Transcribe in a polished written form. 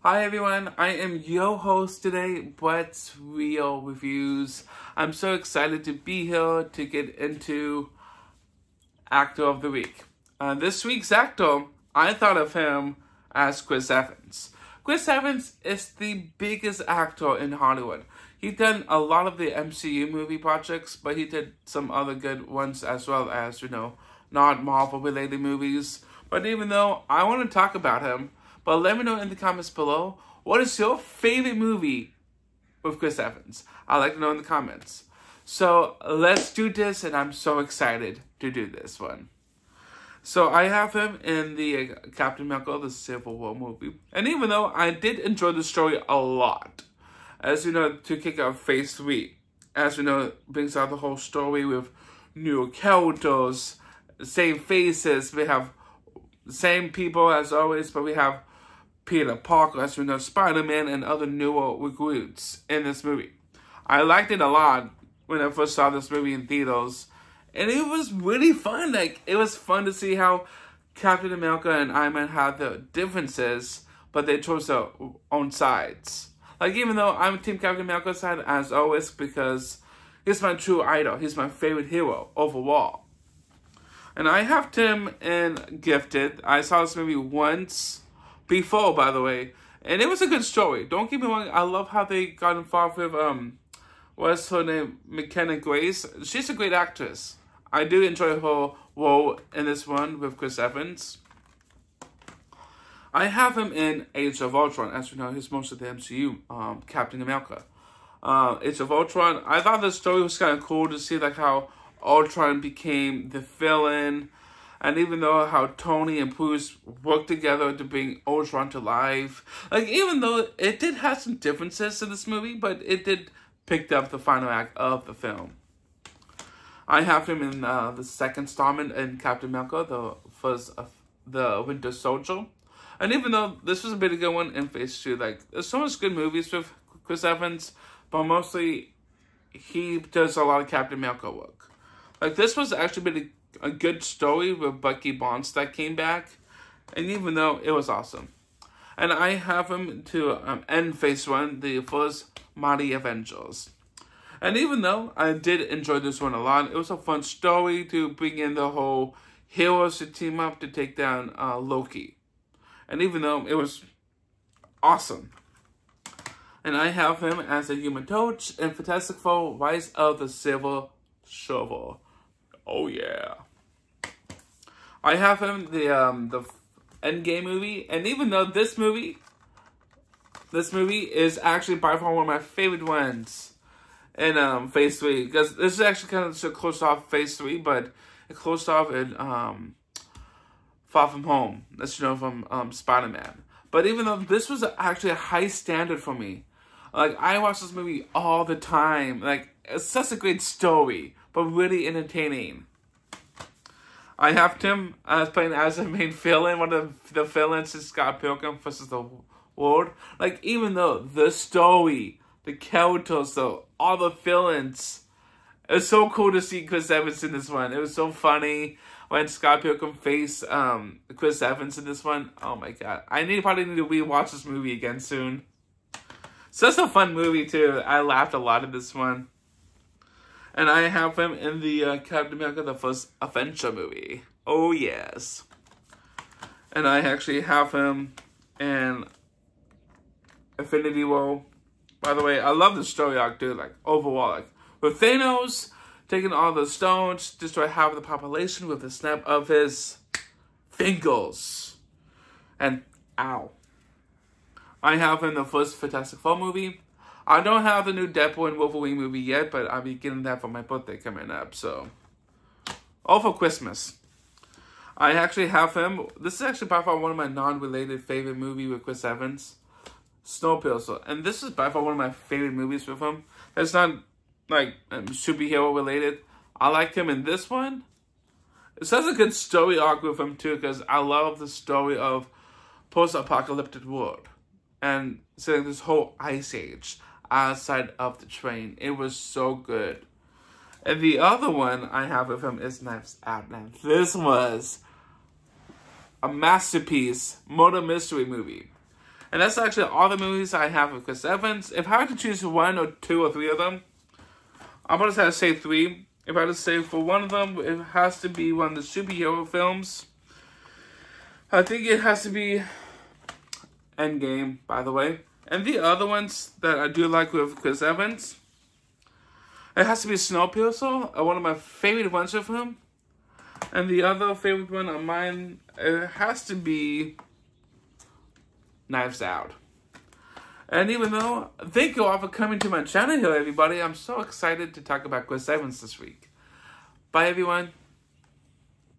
Hi everyone, I am your host today, What's Real Reviews. I'm so excited to be here to get into Actor of the Week. This week's actor, I thought of him as Chris Evans. Chris Evans is the biggest actor in Hollywood. He's done a lot of the MCU movie projects, but he did some other good ones as well as, not Marvel related movies. But even though I want to talk about him, but let me know in the comments below, what is your favorite movie with Chris Evans? I'd like to know in the comments. So let's do this, and I'm so excited to do this one. So I have him in the Captain America, the Civil War movie. And even though I did enjoy the story a lot, as you know, to kick off Phase 3, as you know, brings out the whole story with new characters, same faces, we have the same people as always, but we have Peter Parker, as we know, Spider-Man, and other newer recruits in this movie. I liked it a lot when I first saw this movie in theaters, and it was really fun. Like, it was fun to see how Captain America and Iron Man had their differences, but they chose their own sides. Like, even though I'm Team Captain America's side, as always, because he's my true idol. He's my favorite hero overall. And I have Tim in Gifted. I saw this movie once before, by the way, and it was a good story. Don't get me wrong, I love how they got involved with, what's her name, McKenna Grace. She's a great actress. I do enjoy her role in this one with Chris Evans. I have him in Age of Ultron. As you know, he's most of the MCU, Captain America. Age of Ultron, I thought the story was kind of cool to see like how Ultron became the villain. And even though how Tony and Bruce worked together to bring Ultron to life. Like, even though it did have some differences in this movie, but it did pick up the final act of the film. I have him in the second installment in Captain America, the Winter Soldier. And even though this was a pretty good one in Phase 2, like, there's so much good movies with Chris Evans, but mostly he does a lot of Captain America work. Like, this was actually really a good story with Bucky Barnes that came back, and even though it was awesome. And I have him to end Phase 1, the first Mighty Avengers. And even though I did enjoy this one a lot, it was a fun story to bring in the whole heroes to team up to take down Loki. And even though it was awesome. And I have him as a Human Torch in Fantastic Four, Rise of the Silver Surfer. Oh yeah. I have him the Endgame movie, and even though this movie is actually by far one of my favorite ones in Phase 3, because this is actually kind of closed off Phase 3, but it closed off in Far From Home. That's from Spider-Man. But even though this was actually a high standard for me, like I watch this movie all the time. Like, it's such a great story, but really entertaining. I have Tim playing as the main villain, one of the villains is Scott Pilgrim versus the World. Like, even though the story, the characters, all the villains, it's so cool to see Chris Evans in this one. It was so funny when Scott Pilgrim faced Chris Evans in this one. Oh my god. I probably need to rewatch this movie again soon. Such a fun movie too. I laughed a lot in this one. And I have him in the Captain America, the first Avenger movie. Oh, yes. And I actually have him in Infinity War. By the way, I love the story arc, too. Like, overall, like, with Thanos taking all the stones, destroy half of the population with the snap of his fingers. And, ow. I have him in the first Fantastic Four movie. I don't have the new Deadpool and Wolverine movie yet, but I'll be getting that for my birthday coming up, so. All for Christmas. I actually have him. This is actually by far one of my non-related favorite movies with Chris Evans. Snowpiercer. And this is by far one of my favorite movies with him. It's not, like, superhero related. I liked him in this one. It has a good story arc with him, too, because I love the story of post-apocalyptic world. And so this whole ice age outside of the train. It was so good. And the other one I have of him is Knives Out. Now, this was a masterpiece murder mystery movie. And that's actually all the movies I have with Chris Evans. If I had to choose one or two or three of them, I'm going to have to say three. If I had to say for one of them, it has to be one of the superhero films. I think it has to be Endgame, by the way. And the other ones that I do like with Chris Evans, it has to be Snowpiercer, one of my favorite ones of him. And the other favorite one of mine, it has to be Knives Out. And even though, thank you all for coming to my channel here, everybody. I'm so excited to talk about Chris Evans this week. Bye, everyone.